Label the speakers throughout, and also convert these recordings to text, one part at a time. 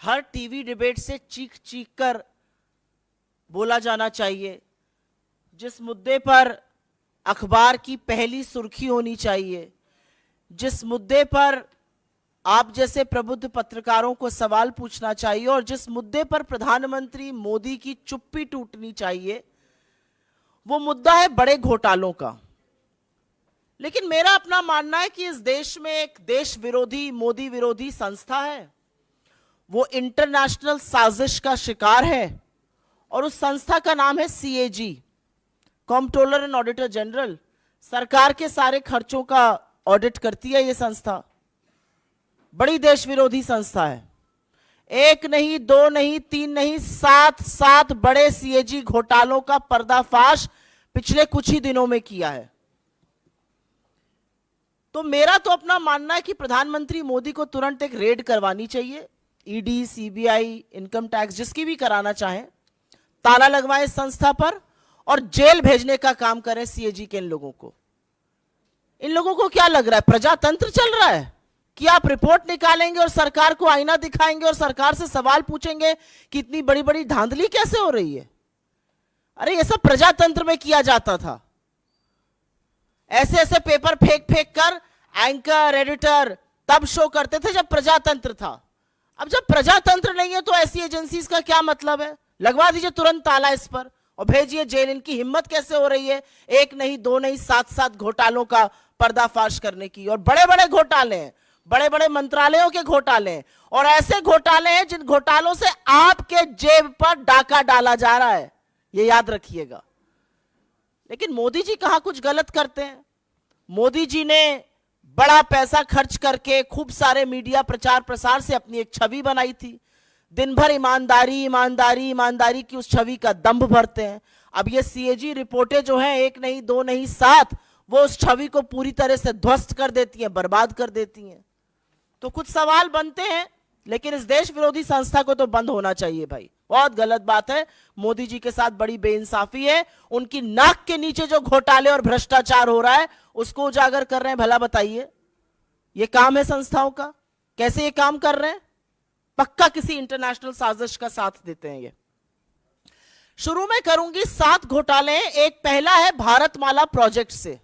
Speaker 1: हर TV debate से चीख चीख कर बोला जाना चाहिए, जिस मुद्दे पर अखबार की पहली सुर्खी होनी चाहिए, जिस मुद्दे पर आप जैसे प्रबुद्ध पत्रकारों को सवाल पूछना चाहिए और जिस मुद्दे पर प्रधानमंत्री मोदी की चुप्पी टूटनी चाहिए, वो मुद्दा है बड़े घोटालों का। लेकिन मेरा अपना मानना है कि इस देश में एक देश विरोधी, मोदी विरोधी संस्था है, वो इंटरनेशनल साजिश का शिकार है और उस संस्था का नाम है CAG, controller and auditor general. सरकार के सारे खर्चों का ऑडिट करती है ये संस्था। बड़ी देश विरोधी संस्था है। एक नहीं, दो नहीं, तीन नहीं, सात बड़े CAG घोटालों का पर्दाफाश पिछले कुछ ही दिनों में किया है। तो मेरा तो अपना मानना है कि प्रधानमंत्री मोदी को तुरंत एक रेड करवानी चाहिए। ED, CBI, इनकम टैक्स, जिसकी भी कराना चाहें, ताला लगवाएं संस्था पर और जेल भेजने का काम करें CAG के इन लोगों को। इन लोगों को क्या लग रहा है, प्रजातंत्र चल रहा है कि आप रिपोर्ट निकालेंगे और सरकार को आईना दिखाएंगे और सरकार से सवाल पूछेंगे कि इतनी बड़ी बड़ी धांधली कैसे हो रही है। अरे ये सब प्रजातंत्र में किया जाता था। ऐसे ऐसे पेपर फेंक फेंक कर एंकर, एडिटर तब शो करते थे जब प्रजातंत्र था। अब जब प्रजातंत्र नहीं है तो ऐसी एजेंसीज का क्या मतलब है? लगवा दीजिए तुरंत ताला इस पर और भेजिए जेल। इनकी हिम्मत कैसे हो रही है एक नहीं, दो नहीं, सात घोटालों का पर्दाफाश करने की। और बड़े बड़े घोटाले हैं, बड़े बड़े मंत्रालयों के घोटाले हैं और ऐसे घोटाले हैं जिन घोटालों से आपके जेब पर डाका डाला जा रहा है, ये याद रखिएगा। लेकिन मोदी जी कहां कुछ गलत करते हैं। मोदी जी ने बड़ा पैसा खर्च करके खूब सारे मीडिया प्रचार प्रसार से अपनी एक छवि बनाई थी। दिन भर ईमानदारी ईमानदारी ईमानदारी की उस छवि का दंभ भरते हैं। अब ये CAG रिपोर्टें जो हैं, एक नहीं, दो नहीं, 7, वो उस छवि को पूरी तरह से ध्वस्त कर देती हैं, बर्बाद कर देती हैं। तो कुछ सवाल बनते हैं, लेकिन इस देश विरोधी संस्था को तो बंद होना चाहिए भाई। बहुत गलत बात है, मोदी जी के साथ बड़ी बेइंसाफी है। उनकी नाक के नीचे जो घोटाले और भ्रष्टाचार हो रहा है उसको उजागर कर रहे हैं। भला बताइए, ये काम है संस्थाओं का? कैसे ये काम कर रहे हैं? पक्का किसी इंटरनेशनल साजिश का साथ देते हैं ये। शुरू में करूंगी 7 घोटाले। एक पहला है भारतमाला प्रोजेक्ट से।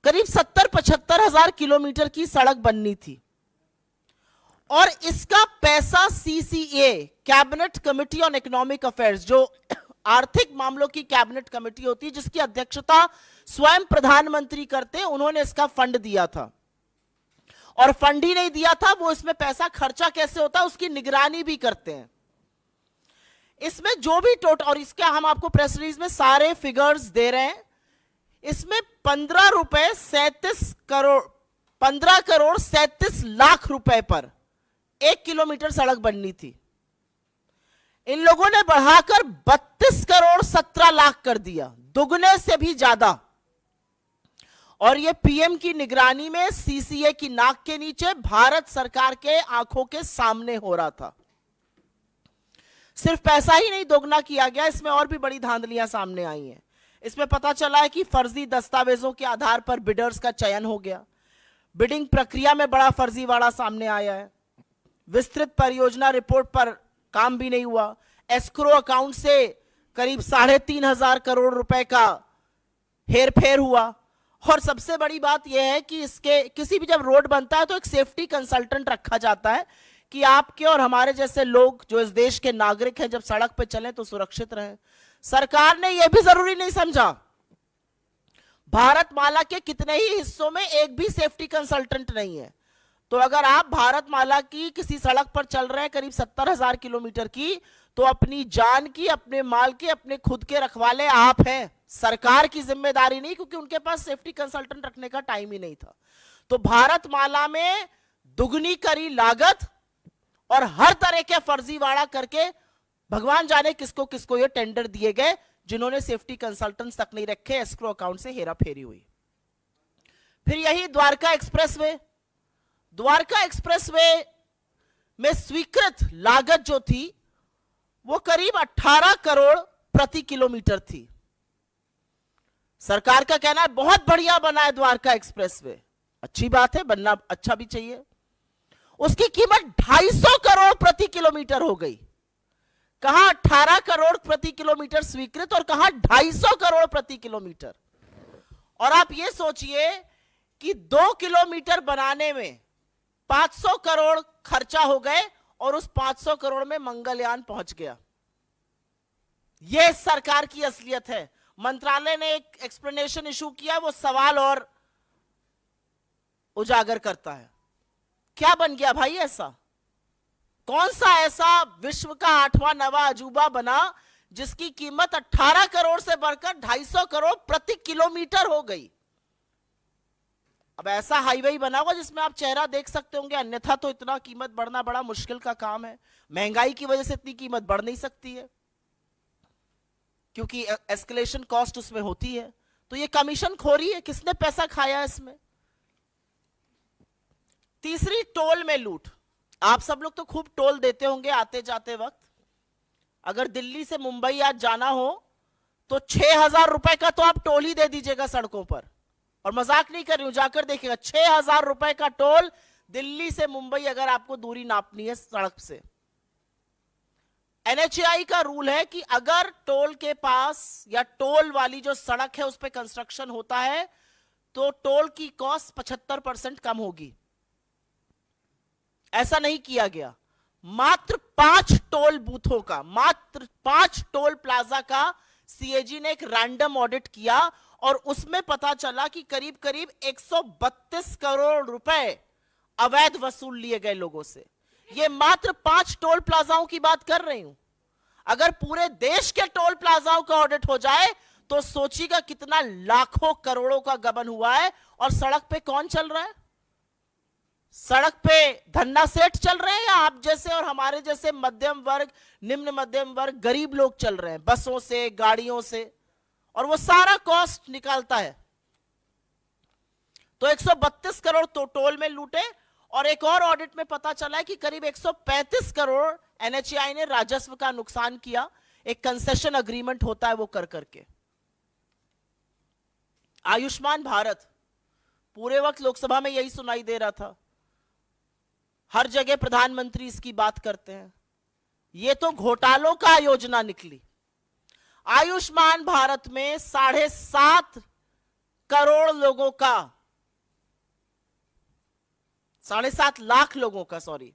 Speaker 1: करीब 70-75 हजार किलोमीटर की सड़क बननी थी और इसका पैसा CCA, cabinet committee on economic affairs, जो आर्थिक मामलों की कैबिनेट कमेटी होती है जिसकी अध्यक्षता स्वयं प्रधानमंत्री करते हैं, उन्होंने इसका फंड दिया था। और फंड ही नहीं दिया था, वो इसमें पैसा खर्चा कैसे होता है उसकी निगरानी भी करते हैं। इसमें जो भी टोटल, और इसका हम आपको प्रेस रिलीज में सारे फिगर्स दे रहे हैं, इसमें 15 करोड़ 37 लाख रुपए पर 1 किलोमीटर सड़क बननी थी। इन लोगों ने बढ़ाकर 32 करोड़ 17 लाख कर दिया, दुगने से भी ज्यादा। और ये PM की निगरानी में CCA की नाक के नीचे भारत सरकार के आंखों के सामने हो रहा था। सिर्फ पैसा ही नहीं दोगुना किया गया, इसमें और भी बड़ी धांधलियां सामने आई हैं। इसमें पता चला है कि फर्जी दस्तावेजों के आधार पर बिडर्स का चयन हो गया। बिडिंग प्रक्रिया में बड़ा फर्जीवाड़ा सामने आया है। विस्तृत परियोजना रिपोर्ट पर काम भी नहीं हुआ। एस्क्रो अकाउंट से करीब 3,500 करोड़ रुपए का हेरफेर हुआ। और सबसे बड़ी बात यह है कि इसके किसी भी जब रोड बनता है तो एक सेफ्टी कंसल्टेंट रखा जाता है कि आपके और हमारे जैसे लोग जो इस देश के नागरिक हैं जब सड़क पे चलें तो सुरक्षित रहें। सरकार ने यह भी जरूरी नहीं समझा। भारतमाला के कितने ही हिस्सों में एक भी सेफ्टी कंसल्टेंट नहीं है। तो अगर आप भारतमाला की किसी सड़क पर चल रहे हैं करीब 70,000 किलोमीटर की, तो अपनी जान की, अपने माल की, अपने खुद के रखवाले आप हैं। सरकार की जिम्मेदारी नहीं, क्योंकि उनके पास सेफ्टी कंसल्टेंट रखने का टाइम ही नहीं था। तो भारतमाला में दुगनी करी लागत और हर तरह के फर्जीवाड़ा करके भगवान जाने किसको किसको ये टेंडर दिए गए, जिन्होंने सेफ्टी कंसल्टेंट्स तक नहीं रखे। एस्क्रो अकाउंट से हेराफेरी हुई। फिर यही द्वारका एक्सप्रेसवे। द्वारका एक्सप्रेसवे में स्वीकृत लागत जो थी वो करीब 18 करोड़ प्रति किलोमीटर थी। सरकार का कहना है बहुत बढ़िया बना है द्वारका एक्सप्रेसवे, अच्छी बात है, बनना अच्छा भी चाहिए। उसकी कीमत 250 करोड़ प्रति किलोमीटर किलोमीटर हो गई, कहां 18 करोड़ प्रति किलोमीटर स्वीकृत और कहां 250 करोड़ प्रति किलोमीटर। और आप ये सोचिए कि 2 किलोमीटर बनाने में 500 करोड़ खर्चा हो गए और उस 500 करोड़ में मंगलयान पहुंच गया। यह सरकार की असलियत है। मंत्रालय ने एक एक्सप्लेनेशन इशू किया, वो सवाल और उजागर करता है। क्या बन गया भाई ऐसा? कौन सा ऐसा विश्व का 8वां 9वां अजूबा बना जिसकी कीमत 18 करोड़ से बढ़कर 250 करोड़ प्रति किलोमीटर हो गई? अब ऐसा हाईवे बना होगा जिसमें आप चेहरा देख सकते होंगे, अन्यथा तो इतना कीमत बढ़ना बड़ा मुश्किल का काम है। महंगाई की वजह से इतनी कीमत बढ़ नहीं सकती है क्योंकि एस्केलेशन कॉस्ट उसमें होती है। तो ये कमीशन खोरी है, किसने पैसा खाया इसमें? तीसरी, टोल में लूट। आप सब लोग तो खूब टोल देते होंगे आते जाते वक्त। अगर दिल्ली से मुंबई आज जाना हो तो 6,000 रुपए का तो आप टोल ही दे दीजिएगा सड़कों पर। और मजाक नहीं कर रही हूं, जाकर देखिएगा 6,000 रुपए का टोल दिल्ली से मुंबई अगर आपको दूरी नापनी है सड़क से। एनएचएआई का रूल है कि अगर टोल के पास या टोल वाली जो सड़क है उस पर कंस्ट्रक्शन होता है तो टोल की कॉस्ट 75% कम होगी। ऐसा नहीं किया गया। मात्र 5 टोल बूथों का, मात्र 5 टोल प्लाजा का सीएजी ने एक रैंडम ऑडिट किया और उसमें पता चला कि करीब करीब 132 करोड़ रुपए अवैध वसूल लिए गए लोगों से। ये मात्र 5 टोल प्लाजाओं की बात कर रही हूं। अगर पूरे देश के टोल प्लाजाओं का ऑडिट हो जाए तो सोचिएगा कितना लाखों करोड़ों का गबन हुआ है। और सड़क पे कौन चल रहा है? सड़क पे धन्ना सेठ चल रहे हैं या आप जैसे और हमारे जैसे मध्यम वर्ग, निम्न मध्यम वर्ग, गरीब लोग चल रहे हैं बसों से, गाड़ियों से, और वो सारा कॉस्ट निकालता है। तो 132 करोड़ तो टोल में लूटे और एक और ऑडिट में पता चला है कि करीब 135 करोड़ एनएचएआई ने राजस्व का नुकसान किया। एक कंसेशन अग्रीमेंट होता है वो कर करके। आयुष्मान भारत, पूरे वक्त लोकसभा में यही सुनाई दे रहा था, हर जगह प्रधानमंत्री इसकी बात करते हैं। ये तो घोटालों का योजना निकली। आयुष्मान भारत में 7.5 करोड़ लोगों का, 7.5 लाख लोगों का, सॉरी,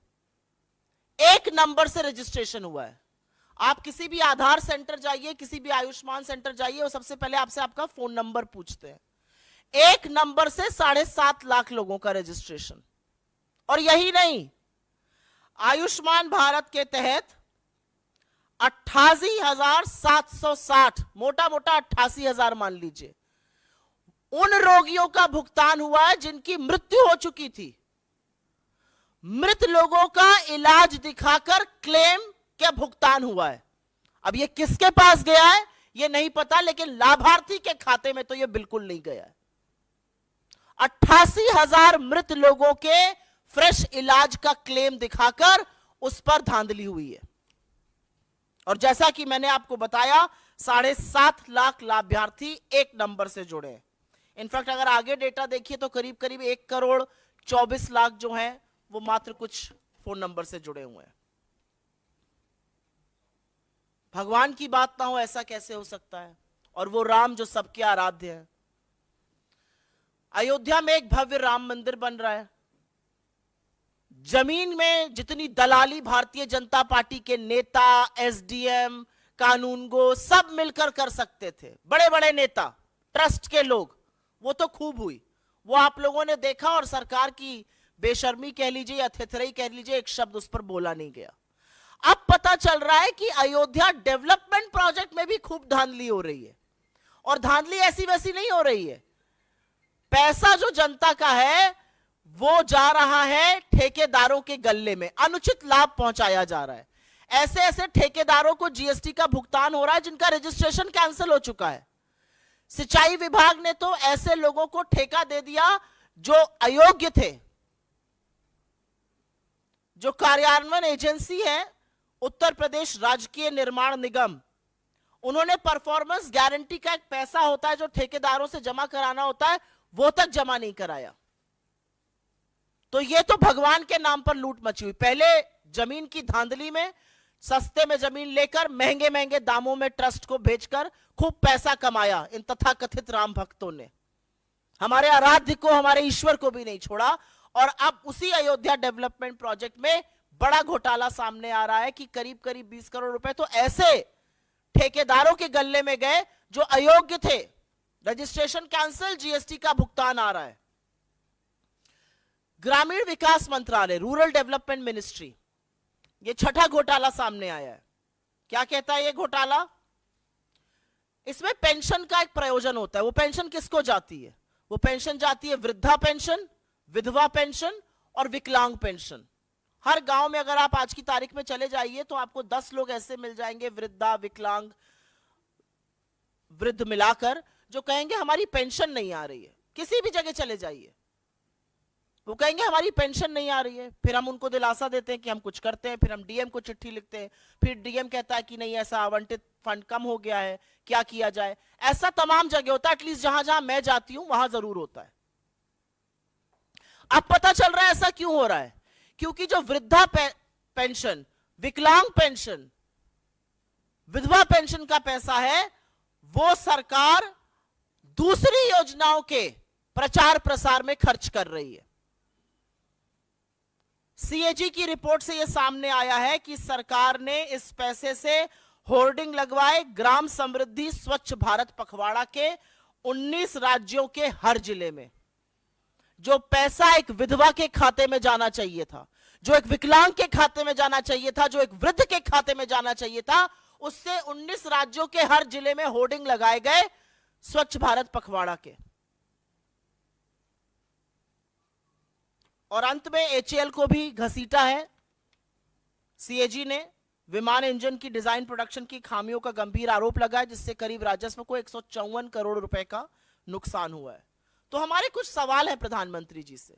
Speaker 1: एक नंबर से रजिस्ट्रेशन हुआ है। आप किसी भी आधार सेंटर जाइए, किसी भी आयुष्मान सेंटर जाइए, वो सबसे पहले आपसे आपका फोन नंबर पूछते हैं। एक नंबर से 7.5 लाख लोगों का रजिस्ट्रेशन। और यही नहीं, आयुष्मान भारत के तहत 88,760, मोटा मोटा 88,000 मान लीजिए, उन रोगियों का भुगतान हुआ है जिनकी मृत्यु हो चुकी थी। मृत लोगों का इलाज दिखाकर क्लेम क्या भुगतान हुआ है। अब ये किसके पास गया है ये नहीं पता, लेकिन लाभार्थी के खाते में तो ये बिल्कुल नहीं गया है। 88,000 मृत लोगों के फ्रेश इलाज का क्लेम दिखाकर उस पर धांधली हुई है। और जैसा कि मैंने आपको बताया, 7.5 लाख लाभार्थी एक नंबर से जुड़े हैं। इनफैक्ट अगर आगे डेटा देखिए तो करीब करीब 1 करोड़ 24 लाख जो हैं वो मात्र कुछ फोन नंबर से जुड़े हुए हैं। भगवान की बात ना हो ऐसा कैसे हो सकता है? और वो राम जो सबके आराध्य है। अयोध्या में एक भव्य राम मंदिर बन रहा है। जमीन में जितनी दलाली भारतीय जनता पार्टी के नेता, एसडीएम, कानूनगो सब मिलकर कर सकते थे, बड़े बड़े नेता, ट्रस्ट के लोग, वो तो खूब हुई, वो आप लोगों ने देखा। और सरकार की बेशर्मी कह लीजिए या थेथराई कह लीजिए, एक शब्द उस पर बोला नहीं गया। अब पता चल रहा है कि अयोध्या डेवलपमेंट प्रोजेक्ट में भी खूब धांधली हो रही है। और धांधली ऐसी वैसी नहीं हो रही है। पैसा जो जनता का है वो जा रहा है ठेकेदारों के गल्ले में, अनुचित लाभ पहुंचाया जा रहा है। ऐसे ऐसे ठेकेदारों को जीएसटी का भुगतान हो रहा है जिनका रजिस्ट्रेशन कैंसिल हो चुका है। सिंचाई विभाग ने तो ऐसे लोगों को ठेका दे दिया जो अयोग्य थे। जो कार्यान्वयन एजेंसी है उत्तर प्रदेश राजकीय निर्माण निगम, उन्होंने परफॉर्मेंस गारंटी का एक पैसा होता है जो ठेकेदारों से जमा कराना होता है, वो तक जमा नहीं कराया। तो ये तो भगवान के नाम पर लूट मची हुई। पहले जमीन की धांधली में सस्ते में जमीन लेकर महंगे महंगे दामों में ट्रस्ट को बेचकर खूब पैसा कमाया इन तथाकथित राम भक्तों ने। हमारे आराध्य को, हमारे ईश्वर को भी नहीं छोड़ा। और अब उसी अयोध्या डेवलपमेंट प्रोजेक्ट में बड़ा घोटाला सामने आ रहा है कि करीब करीब 20 करोड़ रुपए तो ऐसे ठेकेदारों के गल्ले में गए जो अयोग्य थे। रजिस्ट्रेशन कैंसिल, जीएसटी का भुगतान आ रहा है। ग्रामीण विकास मंत्रालय, रूरल डेवलपमेंट मिनिस्ट्री, ये छठा घोटाला सामने आया है। क्या कहता है ये घोटाला? इसमें पेंशन का एक प्रयोजन होता है। वो पेंशन किसको जाती है? वो पेंशन जाती है वृद्धा पेंशन, विधवा पेंशन और विकलांग पेंशन। हर गांव में अगर आप आज की तारीख में चले जाइए तो आपको 10 लोग ऐसे मिल जाएंगे, वृद्धा, विकलांग, वृद्ध मिलाकर, जो कहेंगे हमारी पेंशन नहीं आ रही है। किसी भी जगह चले जाइए, वो कहेंगे हमारी पेंशन नहीं आ रही है। फिर हम उनको दिलासा देते हैं कि हम कुछ करते हैं, फिर हम डीएम को चिट्ठी लिखते हैं, फिर डीएम कहता है कि नहीं, ऐसा आवंटित फंड कम हो गया है, क्या किया जाए। ऐसा तमाम जगह होता है, एटलीस्ट जहां जहां मैं जाती हूं वहां जरूर होता है। अब पता चल रहा है ऐसा क्यों हो रहा है? क्योंकि जो वृद्धा पेंशन, विकलांग पेंशन, विधवा पेंशन का पैसा है, वो सरकार दूसरी योजनाओं के प्रचार प्रसार में खर्च कर रही है। सीएजी की रिपोर्ट से यह सामने आया है कि सरकार ने इस पैसे से होर्डिंग लगवाए ग्राम समृद्धि स्वच्छ भारत पखवाड़ा के 19 राज्यों के हर जिले में। जो पैसा एक विधवा के खाते में जाना चाहिए था, जो एक विकलांग के खाते में जाना चाहिए था, जो एक वृद्ध के खाते में जाना चाहिए था, उससे 19 राज्यों के हर जिले में होर्डिंग लगाए गए स्वच्छ भारत पखवाड़ा के। और अंत में एचएएल को भी घसीटा है सीएजी ने। विमान इंजन की डिजाइन प्रोडक्शन की खामियों का गंभीर आरोप लगा है, जिससे करीब राजस्व को 154 करोड़ रुपए का नुकसान हुआ है। तो हमारे कुछ सवाल हैं प्रधानमंत्री जी से।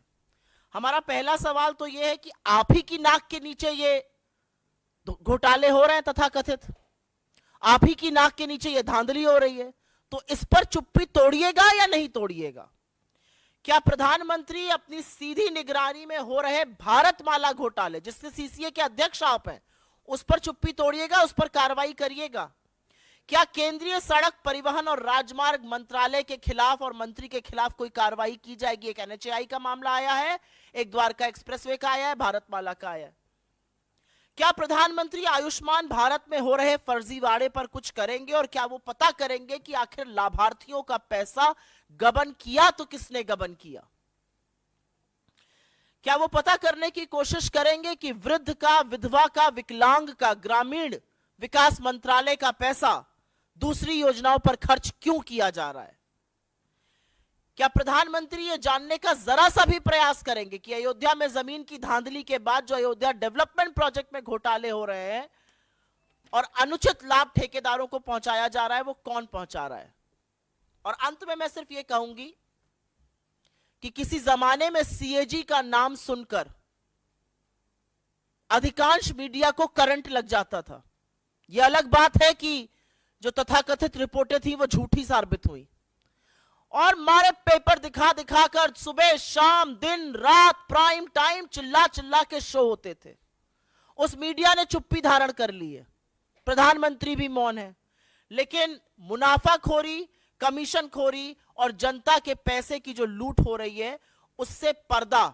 Speaker 1: हमारा पहला सवाल तो यह है कि आप ही की नाक के नीचे ये घोटाले हो रहे हैं तथाकथित, आप ही की नाक के नीचे ये धांधली हो रही है, तो इस पर चुप्पी तोड़िएगा या नहीं तोड़िएगा? क्या प्रधानमंत्री अपनी सीधी निगरानी में हो रहे भारतमाला घोटाले, जिसके सीसीए के अध्यक्ष आप हैं, उस पर चुप्पी तोड़िएगा, उस पर कार्रवाई करिएगा? क्या केंद्रीय सड़क परिवहन और राजमार्ग मंत्रालय के खिलाफ और मंत्री के खिलाफ कोई कार्रवाई की जाएगी? एक एनएचएआई का मामला आया है, एक द्वारका एक्सप्रेसवे का आया है, भारतमाला का आया है। क्या प्रधानमंत्री आयुष्मान भारत में हो रहे फर्जीवाड़े पर कुछ करेंगे? और क्या वो पता करेंगे कि आखिर लाभार्थियों का पैसा गबन किया तो किसने गबन किया? क्या वो पता करने की कोशिश करेंगे कि वृद्ध का, विधवा का, विकलांग का ग्रामीण विकास मंत्रालय का पैसा दूसरी योजनाओं पर खर्च क्यों किया जा रहा है? क्या प्रधानमंत्री ये जानने का जरा सा भी प्रयास करेंगे कि अयोध्या में जमीन की धांधली के बाद जो अयोध्या डेवलपमेंट प्रोजेक्ट में घोटाले हो रहे हैं और अनुचित लाभ ठेकेदारों को पहुंचाया जा रहा है, वो कौन पहुंचा रहा है? और अंत में मैं सिर्फ ये कहूंगी कि किसी जमाने में सीएजी का नाम सुनकर अधिकांश मीडिया को करंट लग जाता था। यह अलग बात है कि जो तथाकथित रिपोर्टें थी वो झूठी साबित हुई, और मारे पेपर दिखा दिखा कर सुबह शाम दिन रात प्राइम टाइम चिल्ला चिल्ला के शो होते थे। उस मीडिया ने चुप्पी धारण कर ली है, प्रधानमंत्री भी मौन है, लेकिन मुनाफाखोरी, कमीशनखोरी और जनता के पैसे की जो लूट हो रही है उससे पर्दा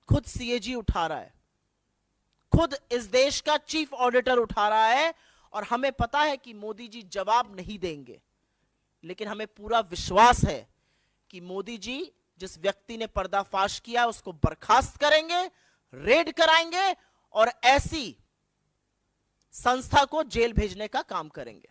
Speaker 1: खुद सीएजी उठा रहा है, खुद इस देश का चीफ ऑडिटर उठा रहा है। और हमें पता है कि मोदी जी जवाब नहीं देंगे, लेकिन हमें पूरा विश्वास है कि मोदी जी जिस व्यक्ति ने पर्दाफाश किया उसको बर्खास्त करेंगे, रेड कराएंगे और ऐसी संस्था को जेल भेजने का काम करेंगे।